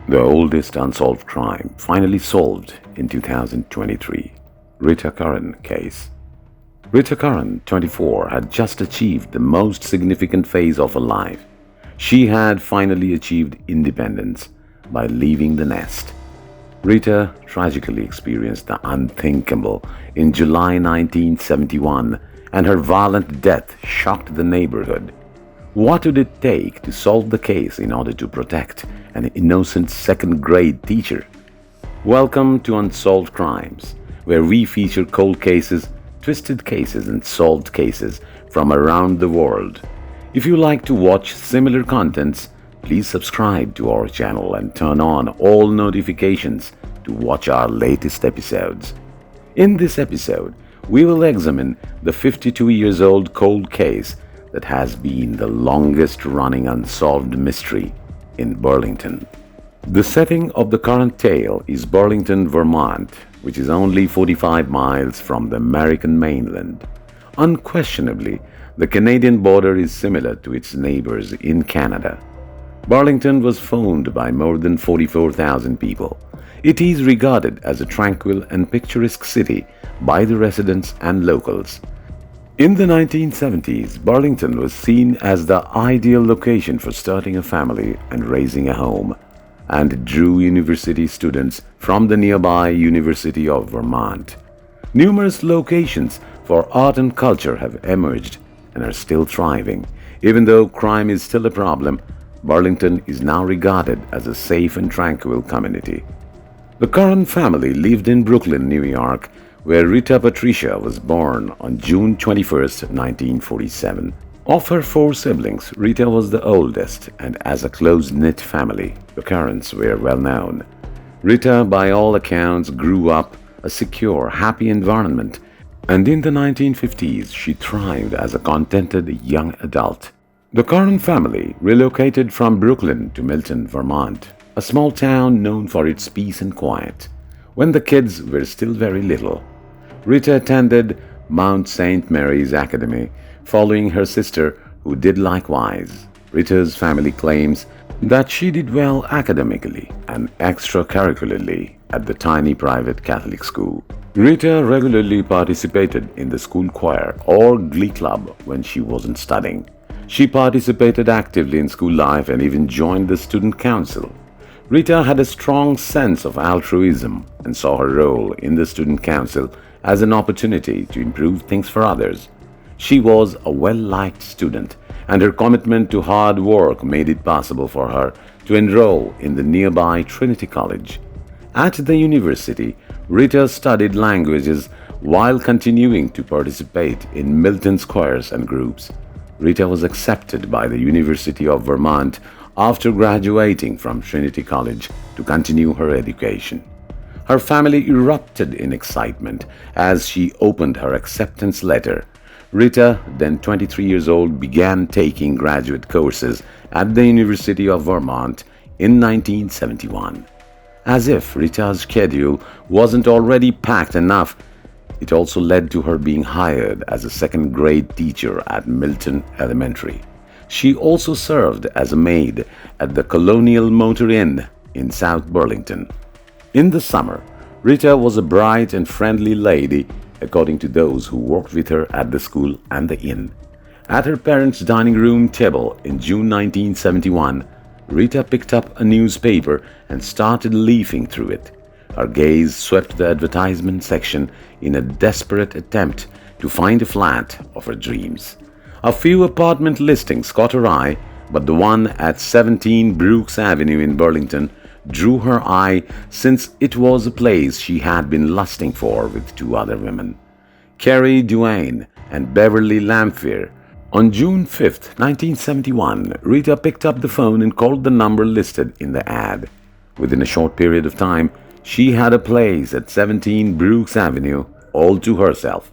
The oldest unsolved crime finally solved in 2023. Rita Curran case. Rita Curran, 24, had just achieved the most significant phase of her life. She had finally achieved independence by leaving the nest. Rita tragically experienced the unthinkable in July 1971, and her violent death shocked the neighborhood. What would it take to solve the case in order to protect an innocent second grade teacher? Welcome to Unsolved Crimes, where we feature cold cases, twisted cases, and solved cases from around the world. If you like to watch similar contents, please subscribe to our channel and turn on all notifications to watch our latest episodes. In this episode, we will examine the 52 years old cold case that has been the longest running unsolved mystery in Burlington. The setting of the current tale is Burlington, Vermont, which is only 45 miles from the American mainland. Unquestionably, the Canadian border is similar to its neighbors in Canada. Burlington was found by more than 44,000 people. It is regarded as a tranquil and picturesque city by the residents and locals. In the 1970s, Burlington was seen as the ideal location for starting a family and raising a home, and drew university students from the nearby University of Vermont. Numerous locations for art and culture have emerged and are still thriving. Even though crime is still a problem, Burlington is now regarded as a safe and tranquil community. The Curran family lived in Brooklyn, New York, where Rita Patricia was born on June 21, 1947. Of her four siblings, Rita was the oldest, and as a close-knit family, the Currans were well known. Rita, by all accounts, grew up a secure, happy environment, and in the 1950s, she thrived as a contented young adult. The Curran family relocated from Brooklyn to Milton, Vermont, a small town known for its peace and quiet, when the kids were still very little. Rita attended Mount St. Mary's Academy, following her sister, who did likewise. Rita's family claims that she did well academically and extracurricularly at the tiny private Catholic school. Rita regularly participated in the school choir or glee club when she wasn't studying. She participated actively in school life and even joined the student council. Rita had a strong sense of altruism and saw her role in the student council as an opportunity to improve things for others. She was a well-liked student, and her commitment to hard work made it possible for her to enroll in the nearby Trinity College. At the university, Rita studied languages while continuing to participate in Milton's choirs and groups. Rita was accepted by the University of Vermont after graduating from Trinity College to continue her education. Her family erupted in excitement as she opened her acceptance letter. Rita, then 23 years old, began taking graduate courses at the University of Vermont in 1971. As if Rita's schedule wasn't already packed enough, it also led to her being hired as a second grade teacher at Milton Elementary. She also served as a maid at the Colonial Motor Inn in South Burlington. In the summer, Rita was a bright and friendly lady, according to those who worked with her at the school and the inn. At her parents' dining room table in June 1971, Rita picked up a newspaper and started leafing through it. Her gaze swept the advertisement section in a desperate attempt to find a flat of her dreams. A few apartment listings caught her eye, but the one at 17 Brooks Avenue in Burlington drew her eye since it was a place she had been lusting for with two other women, Carrie Duane and Beverly Lamphere. On June 5, 1971, Rita picked up the phone and called the number listed in the ad. Within a short period of time, she had a place at 17 Brooks Avenue all to herself.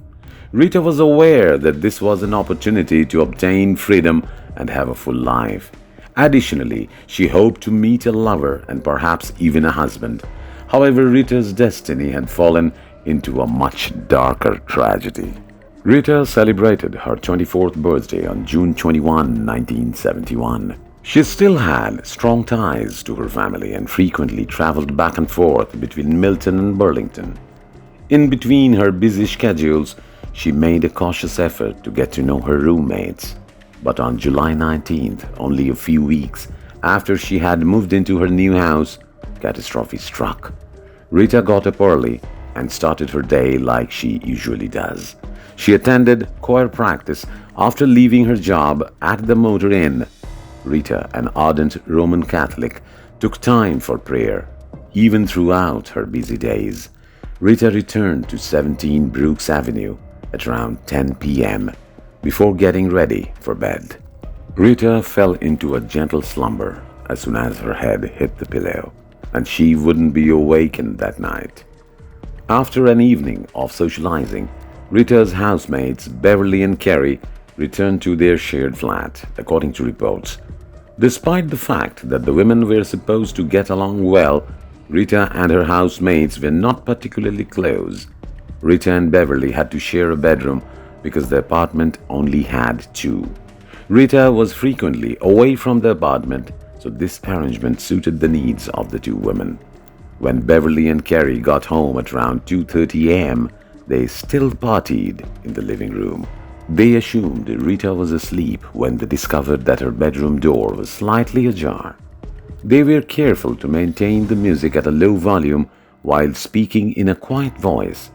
Rita was aware that this was an opportunity to obtain freedom and have a full life. Additionally, she hoped to meet a lover and perhaps even a husband. However, Rita's destiny had fallen into a much darker tragedy. Rita celebrated her 24th birthday on June 21, 1971. She still had strong ties to her family and frequently traveled back and forth between Milton and Burlington. In between her busy schedules, she made a cautious effort to get to know her roommates. But on July 19th, only a few weeks after she had moved into her new house, catastrophe struck. Rita got up early and started her day like she usually does. She attended choir practice after leaving her job at the Motor Inn. Rita, an ardent Roman Catholic, took time for prayer, even throughout her busy days. Rita returned to 17 Brooks Avenue at around 10 p.m. before getting ready for bed. Rita fell into a gentle slumber as soon as her head hit the pillow, and she wouldn't be awakened that night. After an evening of socializing, Rita's housemates, Beverly and Carrie, returned to their shared flat, according to reports. Despite the fact that the women were supposed to get along well, Rita and her housemates were not particularly close. Rita and Beverly had to share a bedroom because the apartment only had two. Rita was frequently away from the apartment, so this arrangement suited the needs of the two women. When Beverly and Carrie got home at around 2:30 a.m., they still partied in the living room. They assumed Rita was asleep when they discovered that her bedroom door was slightly ajar. They were careful to maintain the music at a low volume while speaking in a quiet voice.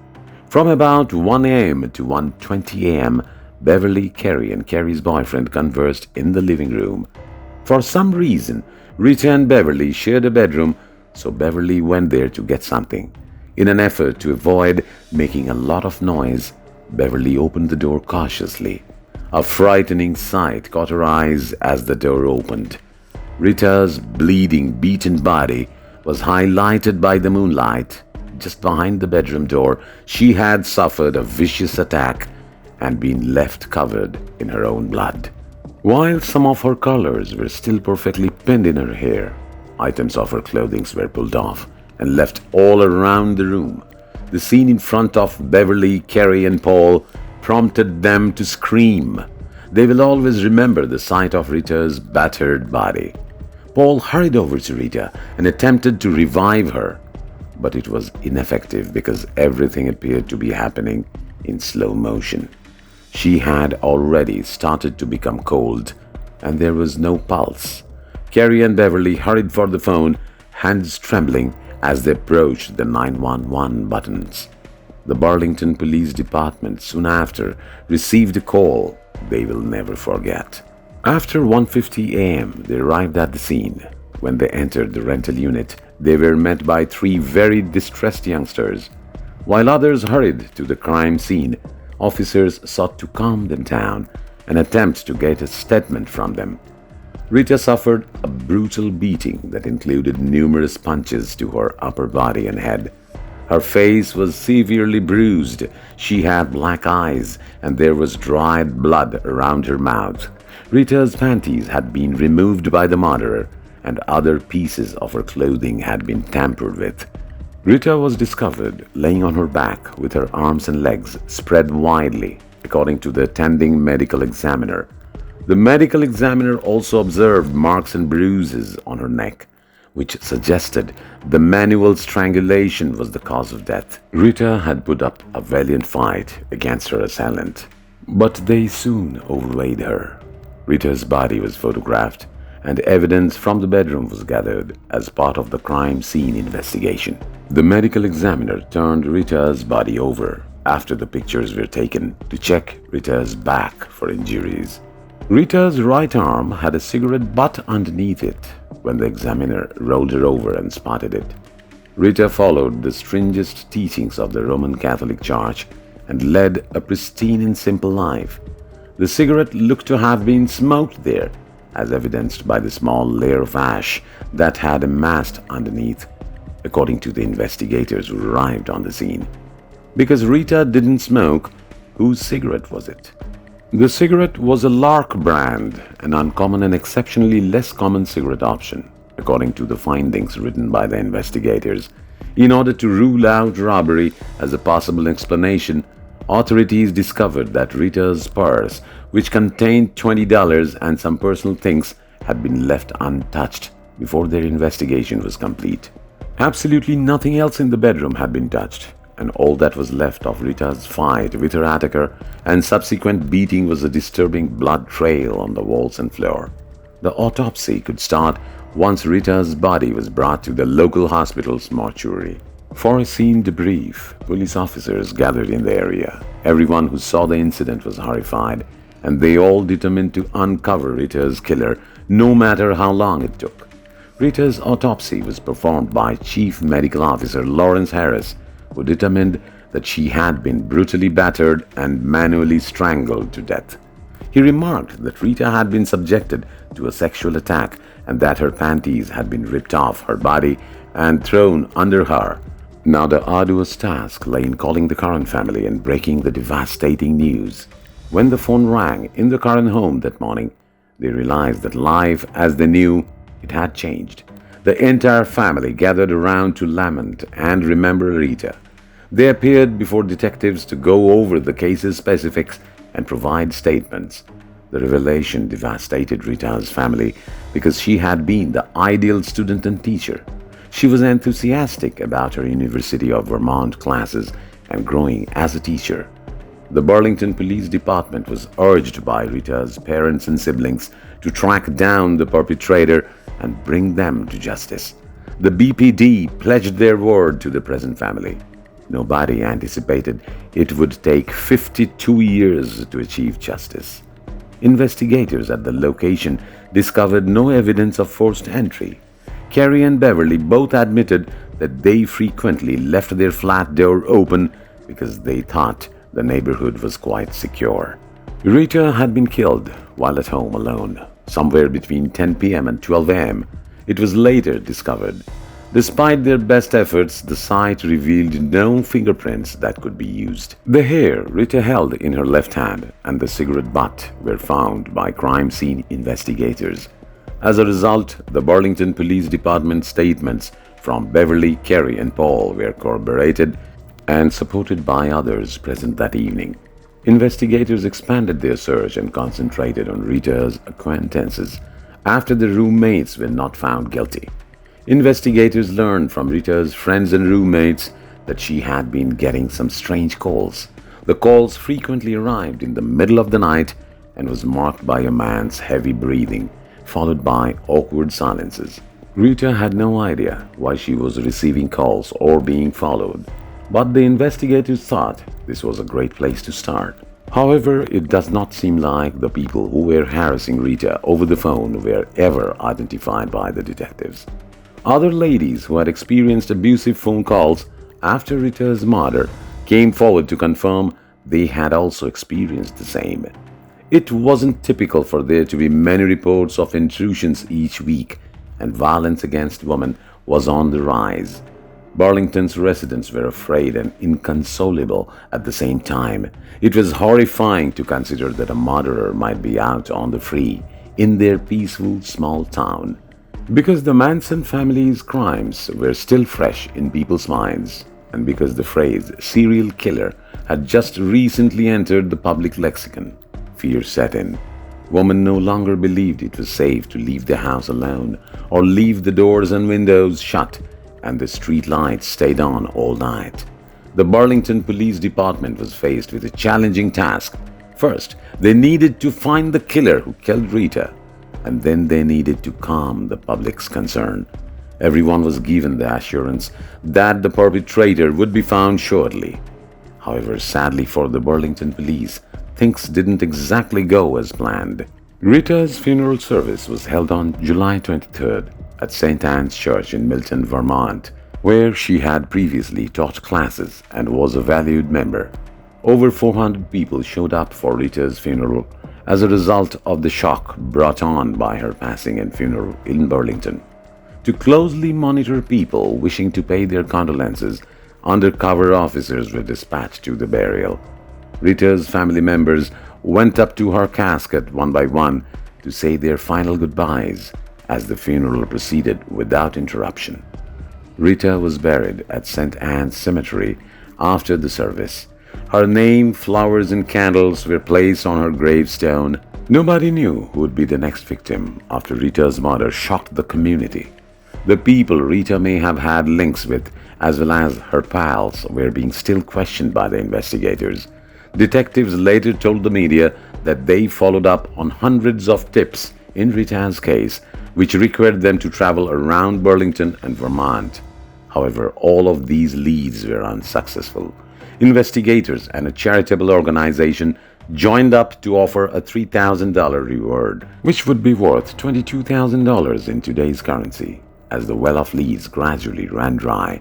From about 1 a.m. to 1:20 a.m., Beverly, Carrie, and Carrie's boyfriend conversed in the living room. For some reason, Rita and Beverly shared a bedroom, so Beverly went there to get something. In an effort to avoid making a lot of noise, Beverly opened the door cautiously. A frightening sight caught her eyes as the door opened. Rita's bleeding, beaten body was highlighted by the moonlight. Just behind the bedroom door, she had suffered a vicious attack and been left covered in her own blood. While some of her colors were still perfectly pinned in her hair, items of her clothing were pulled off and left all around the room. The scene in front of Beverly, Carrie, and Paul prompted them to scream. They will always remember the sight of Rita's battered body. Paul hurried over to Rita and attempted to revive her, but it was ineffective because everything appeared to be happening in slow motion. She had already started to become cold, and there was no pulse. Carrie and Beverly hurried for the phone, hands trembling as they approached the 911 buttons. The Burlington Police Department soon after received a call they will never forget. After 1:50 a.m., they arrived at the scene. When they entered the rental unit, they were met by three very distressed youngsters. While others hurried to the crime scene, officers sought to calm them down and attempt to get a statement from them. Rita suffered a brutal beating that included numerous punches to her upper body and head. Her face was severely bruised. She had black eyes and there was dried blood around her mouth. Rita's panties had been removed by the murderer and other pieces of her clothing had been tampered with. Rita was discovered laying on her back with her arms and legs spread widely, according to the attending medical examiner. The medical examiner also observed marks and bruises on her neck, which suggested the manual strangulation was the cause of death. Rita had put up a valiant fight against her assailant, but they soon overweighed her. Rita's body was photographed, and evidence from the bedroom was gathered as part of the crime scene investigation. The medical examiner turned Rita's body over after the pictures were taken to check Rita's back for injuries. Rita's right arm had a cigarette butt underneath it when the examiner rolled her over and spotted it. Rita followed the stringent teachings of the Roman Catholic Church and led a pristine and simple life. The cigarette looked to have been smoked there, as evidenced by the small layer of ash that had amassed underneath, according to the investigators who arrived on the scene. Because Rita didn't smoke, whose cigarette was it? The cigarette was a Lark brand, an uncommon and exceptionally less common cigarette option, according to the findings written by the investigators. In order to rule out robbery as a possible explanation, authorities discovered that Rita's purse, which contained $20 and some personal things, had been left untouched before their investigation was complete. Absolutely nothing else in the bedroom had been touched, and all that was left of Rita's fight with her attacker and subsequent beating was a disturbing blood trail on the walls and floor. The autopsy could start once Rita's body was brought to the local hospital's mortuary. For a scene debrief, police officers gathered in the area. Everyone who saw the incident was horrified, and they all determined to uncover Rita's killer, no matter how long it took. Rita's autopsy was performed by Chief Medical Officer Lawrence Harris, who determined that she had been brutally battered and manually strangled to death. He remarked that Rita had been subjected to a sexual attack and that her panties had been ripped off her body and thrown under her. Now the arduous task lay in calling the Curran family and breaking the devastating news. When the phone rang in the Curran home that morning, they realized that life as they knew it had changed. The entire family gathered around to lament and remember Rita. They appeared before detectives to go over the case's specifics and provide statements. The revelation devastated Rita's family because she had been the ideal student and teacher. She was enthusiastic about her University of Vermont classes and growing as a teacher. The Burlington Police Department was urged by Rita's parents and siblings to track down the perpetrator and bring them to justice. The BPD pledged their word to the present family. Nobody anticipated it would take 52 years to achieve justice. Investigators at the location discovered no evidence of forced entry. Carrie and Beverly both admitted that they frequently left their flat door open because they thought the neighborhood was quite secure. Rita had been killed while at home alone, somewhere between 10 p.m. and 12 a.m. It was later discovered. Despite their best efforts, the site revealed no fingerprints that could be used. The hair Rita held in her left hand and the cigarette butt were found by crime scene investigators. As a result, the Burlington Police Department statements from Beverly, Carrie, and Paul were corroborated and supported by others present that evening. Investigators expanded their search and concentrated on Rita's acquaintances after the roommates were not found guilty. Investigators learned from Rita's friends and roommates that she had been getting some strange calls. The calls frequently arrived in the middle of the night and was marked by a man's heavy breathing, followed by awkward silences. Rita had no idea why she was receiving calls or being followed, but the investigators thought this was a great place to start. However, it does not seem like the people who were harassing Rita over the phone were ever identified by the detectives. Other ladies who had experienced abusive phone calls after Rita's murder came forward to confirm they had also experienced the same. It wasn't typical for there to be many reports of intrusions each week, and violence against women was on the rise. Burlington's residents were afraid and inconsolable at the same time. It was horrifying to consider that a murderer might be out on the free in their peaceful small town. Because the Manson family's crimes were still fresh in people's minds, and because the phrase serial killer had just recently entered the public lexicon, fear set in. Women no longer believed it was safe to leave the house alone or leave the doors and windows shut, and the street lights stayed on all night. The Burlington Police Department was faced with a challenging task. First, they needed to find the killer who killed Rita, and then they needed to calm the public's concern. Everyone was given the assurance that the perpetrator would be found shortly. However, sadly for the Burlington police, things didn't exactly go as planned. Rita's funeral service was held on July 23rd at St. Anne's Church in Milton, Vermont, where she had previously taught classes and was a valued member. Over 400 people showed up for Rita's funeral as a result of the shock brought on by her passing and funeral in Burlington. To closely monitor people wishing to pay their condolences, undercover officers were dispatched to the burial. Rita's family members went up to her casket one by one to say their final goodbyes as the funeral proceeded without interruption. Rita was buried at St. Anne's Cemetery after the service. Her name, flowers, and candles were placed on her gravestone. Nobody knew who would be the next victim after Rita's murder shocked the community. The people Rita may have had links with, as well as her pals, were being still questioned by the investigators. Detectives later told the media that they followed up on hundreds of tips in Rita's case, which required them to travel around Burlington and Vermont. However, all of these leads were unsuccessful. Investigators and a charitable organization joined up to offer a $3,000 reward, which would be worth $22,000 in today's currency, as the well of leads gradually ran dry.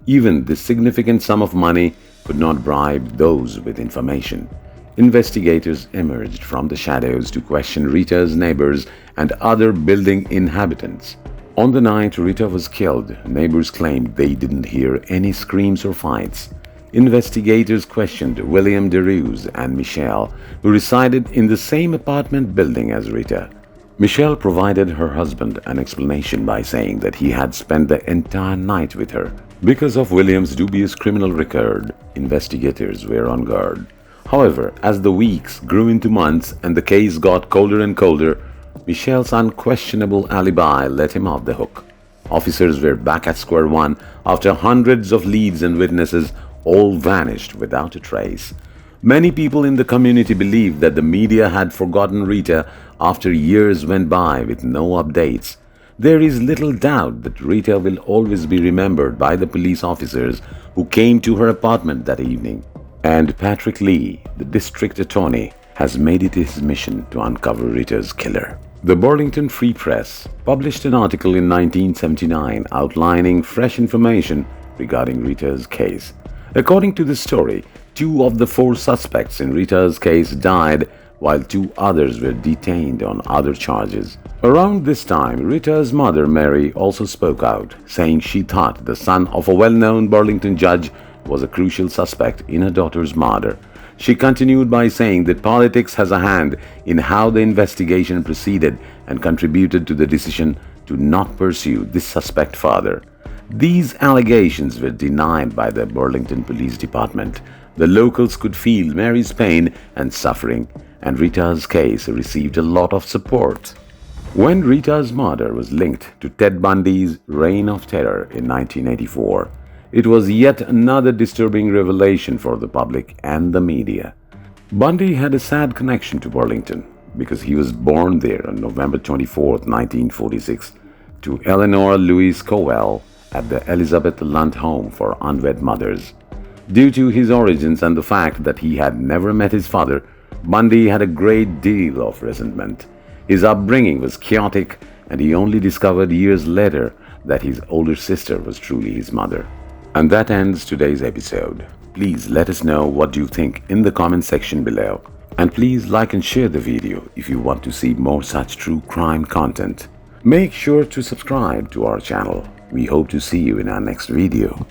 Even this significant sum of money could not bribe those with information. Investigators emerged from the shadows to question Rita's neighbors and other building inhabitants. On the night Rita was killed, neighbors claimed they didn't hear any screams or fights. Investigators questioned William DeRuse and Michelle, who resided in the same apartment building as Rita. Michelle provided her husband an explanation by saying that he had spent the entire night with her. Because of William's dubious criminal record, investigators were on guard. However, as the weeks grew into months and the case got colder and colder, Michelle's unquestionable alibi let him off the hook. Officers were back at square one after hundreds of leads and witnesses all vanished without a trace. Many people in the community believed that the media had forgotten Rita after years went by with no updates. There is little doubt that Rita will always be remembered by the police officers who came to her apartment that evening. And Patrick Lee, the district attorney, has made it his mission to uncover Rita's killer. The Burlington Free Press published an article in 1979 outlining fresh information regarding Rita's case. According to the story, 2 of the 4 suspects in Rita's case died while 2 others were detained on other charges. Around this time, Rita's mother, Mary, also spoke out, saying she thought the son of a well-known Burlington judge was a crucial suspect in her daughter's murder. She continued by saying that politics has a hand in how the investigation proceeded and contributed to the decision to not pursue this suspect further. These allegations were denied by the Burlington Police Department. The locals could feel Mary's pain and suffering, and Rita's case received a lot of support. When Rita's murder was linked to Ted Bundy's reign of terror in 1984, it was yet another disturbing revelation for the public and the media. Bundy had a sad connection to Burlington because he was born there on November 24, 1946, to Eleanor Louise Cowell at the Elizabeth Lunt Home for Unwed Mothers. Due to his origins and the fact that he had never met his father, Bundy had a great deal of resentment. His upbringing was chaotic, and he only discovered years later that his older sister was truly his mother. And that ends today's episode. Please let us know what you think in the comment section below. And please like and share the video if you want to see more such true crime content. Make sure to subscribe to our channel. We hope to see you in our next video.